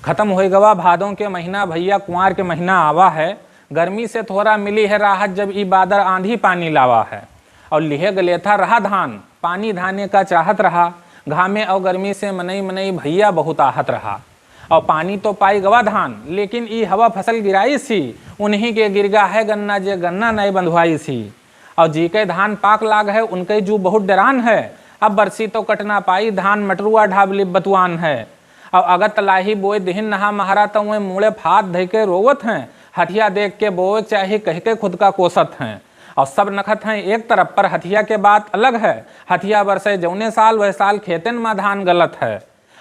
खत्म हो गवा भादों के महीना, भैया कुंवार के महीना आवा है। गर्मी से थोड़ा मिली है राहत, जब ई बादर आंधी पानी लावा है। और लिहे गले था रहा धान, पानी धाने का चाहत रहा। घामे और गर्मी से मनई मनई भैया बहुत आहत रहा। और पानी तो पाई गवा धान, लेकिन ई हवा फसल गिराई सी। उन्हीं के गिरगा है गन्ना, जे गन्ना नई बंधवाई सी। और जी के धान पाक लाग है, उनके जू बहुत डरान है। अब बरसी तो कटना पाई, धान मटरुआ ढाबली बतुआन है। और अगर तलाही बोए दिहिन नहा महारा, तो वे मुड़े फात धइ के रोवत हैं। हथिया देख के बोए चाहे कह के खुद का कोसत हैं। और सब नखत हैं एक तरफ, पर हथिया के बात अलग है। हथिया बरसे जौने साल वह साल खेतन में धान गलत है।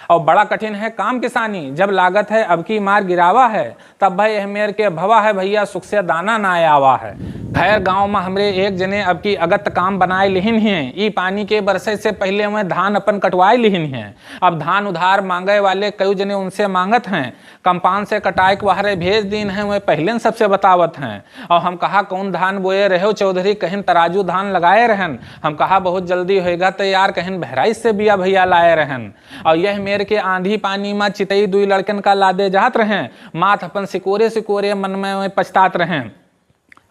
और बड़ा कठिन है काम किसानी, जब लागत है अब की मार गिरावा है। तब भाई अहमेर के भवा है, भैया सुख से दाना ना आवा है। खैर गांव में हमरे एक जने अब की अगत काम बनाए लिहिन हैं। ई पानी के बरसे से पहले में धान अपन कटवाए लिहिन हैं। अब धान उधार मांगे वाले कई जने उनसे मांगत हैं। कंपान से कटाई के वहारे भेज दिन है, वह पहले सबसे बतावत हैं। और हम कहा कौन धान बोए रहे हो चौधरी, कहीं तराजू धान लगाए रहन। हम कहा बहुत जल्दी होएगा तैयार, कहीं बहराइच से बिया भैया लाए रहन। और यह मेर के आंधी पानी में चितई दुई लड़कन का लादे जात रहें। माथ अपन सिकोरे सिकोरे मन में पछतात रहें।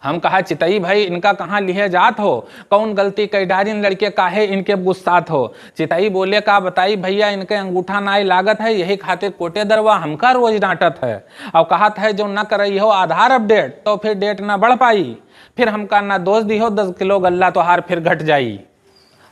हम कहा चितई भाई इनका कहाँ लिहे जात हो, कौन गलती कई डारिन लड़के काहे इनके गुस्सात हो। चितई बोले का बताई भैया, इनके अंगूठा नाई लागत है, यही खातिर कोटे दरवा हमका रोज डांटत है। और कहत है जो न करई हो आधार अपडेट, तो फिर डेट ना बढ़ पाई। फिर हमका ना दोष दी हो 10 किलो गल्ला तो हार फिर घट जाई।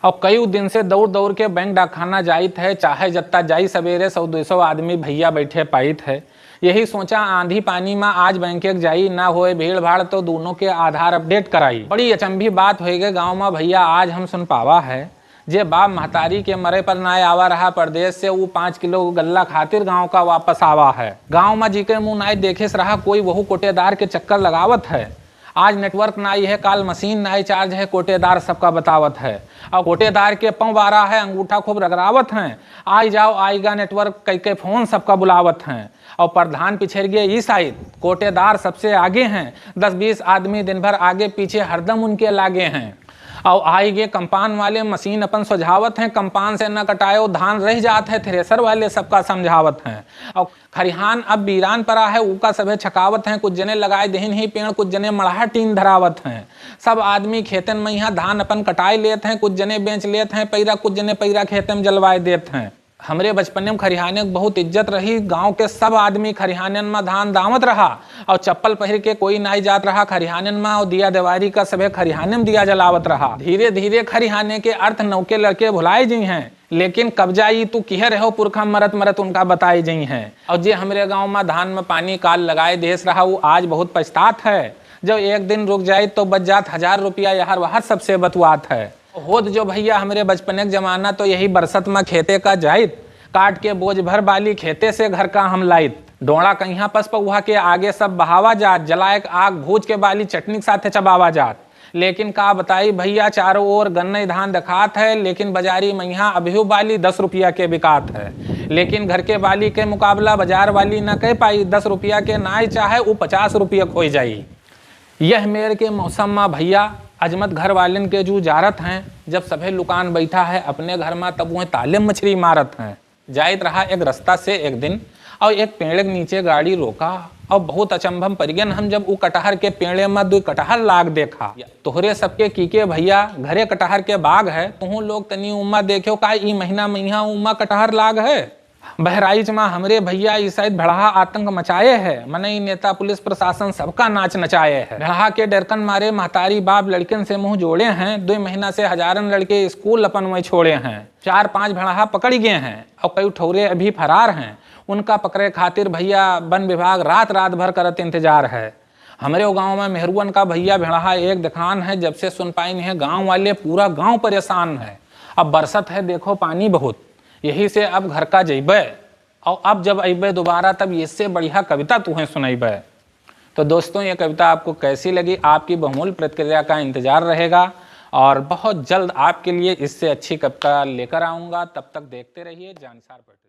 और कई दिन से दौड़ दौड़ के बैंक डाकखाना जाइत है, चाहे जत्ता जाई सवेरे 100-200 आदमी भैया बैठे पाइत है। यही सोचा आंधी पानी में आज बैंक जाई, ना होए भीड़ भाड़ तो दोनों के आधार अपडेट कराई। बड़ी अचंभी बात हो गई गाँव में भैया आज हम सुन पावा है। जे बाप महतारी के मरे पर ना आवा रहा परदेश से, वो 5 किलो गल्ला खातिर गाँव का वापस आवा है। गाँव में जी के मुँह नाई देखे से रहा, कोई वहू कोटेदार के चक्कर लगावत है। आज नेटवर्क नाई है, काल मशीन नाई चार्ज है, कोटेदार सबका बतावत है। और कोटेदार के पाँव बारा है, अंगूठा खूब रगड़ावत हैं। आई जाओ आएगा नेटवर्क कई के फोन सबका बुलावत हैं। और प्रधान पिछड़ गए ई साइड, कोटेदार सबसे आगे हैं। 10-20 आदमी दिन भर आगे पीछे हरदम उनके लागे हैं। और आएगे कंपान वाले मशीन अपन सुझावत हैं, कंपान से न कटायो धान रह जात है, थ्रेसर वाले सबका समझावत हैं। और खरिहान अब बीरान परा है, उका सभे छकावत हैं। कुछ जने लगाए दहिन ही पेड़, कुछ जने मड़हा टीन धरावत हैं। सब आदमी खेतन में यहाँ धान अपन कटाई लेते हैं, कुछ जने बेच लेते हैं पैरा, कुछ जने पैरा खेते में जलवाए देते हैं। हमरे बचपन में खरिहाने बहुत इज्जत रही, गांव के सब आदमी खरिहानन में धान दावत रहा। और चप्पल पहन के कोई नहीं जात रहा खरिहानन में, और दिया देवारी का सभे खरिहाने में दिया जलावत रहा। धीरे धीरे खरिहाने के अर्थ नौके लड़के भुलाए जी हैं, लेकिन कब्जा ई तू किहे रहो पुरखा मरत मरत उनका बताई जी हैं। और जे हमरे गाँव में धान में पानी काल लगाए देश रहा, वो आज बहुत पछतात है। जब एक दिन रुक जाए तो बच जात 1000 रुपया यहाँ वहाँ सबसे बतवात है। होद जो भैया हमरे बचपन के जमाना तो यही बरसत में खेते का जाइत, काट के बोझ भर बाली खेते से घर का हम लाइत। डोड़ा कहीं पस पहुआ के आगे सब बहावा जात, जलाए आग भूज के बाली चटनी के साथ चबावा जात। लेकिन का बताई भैया चारों ओर गन्ने धान दिखात है, लेकिन बाजारी में यहाँ अभी बाली 10 रुपया के बिकात है। लेकिन घर के बाली के मुकाबला बाजार वाली न कह पाई, 10 रुपया के नाई चाहे वो 50 रुपया खोई जाई। यह मेर के मौसम में भैया अजमत घर वालन के जू जारत हैं। जब सभे लुकान बैठा है अपने घर में, तब वह ताले मछली मारत हैं। जाइत रहा एक रास्ता से एक दिन, और एक पेड़ के नीचे गाड़ी रोका। और बहुत अचंभम परिगन हम, जब वो कटहर के पेड़े में 2 कटहर लाग देखा। तोहरे सबके कीके भैया घरे कटहर के बाग है, तुहू लोग तनी उम्मा देखो का ई महीना महीना उम्मा कटहर लाग है। बहराइच में हमरे भैया इस साइड भड़हा आतंक मचाए है। मनई नेता पुलिस प्रशासन सबका नाच नचाए है। भड़हा के डरकन मारे महतारी बाप लड़कन से मुंह जोड़े हैं। 2 महीना से हजारन लड़के स्कूल अपन में छोड़े हैं। 4-5 भड़हा पकड़ गए हैं, और कई ठौरे अभी फरार हैं। उनका पकड़े खातिर भैया वन विभाग रात भर करत इंतजार है। हमारे गांव में मेहरुअन का भैया भेड़हा एक दिखान है, जब से सुन पाई नहीं है गाँव वाले, पूरा गाँव परेशान है। अब बरसत है देखो पानी बहुत, यही से अब घर का जइबे, और अब जब अइबे दोबारा तब इससे बढ़िया कविता तुम्हें सुनाइबे। तो दोस्तों ये कविता आपको कैसी लगी, आपकी बहुमूल्य प्रतिक्रिया का इंतजार रहेगा। और बहुत जल्द आपके लिए इससे अच्छी कविता लेकर आऊँगा। तब तक देखते रहिए जानसार पर।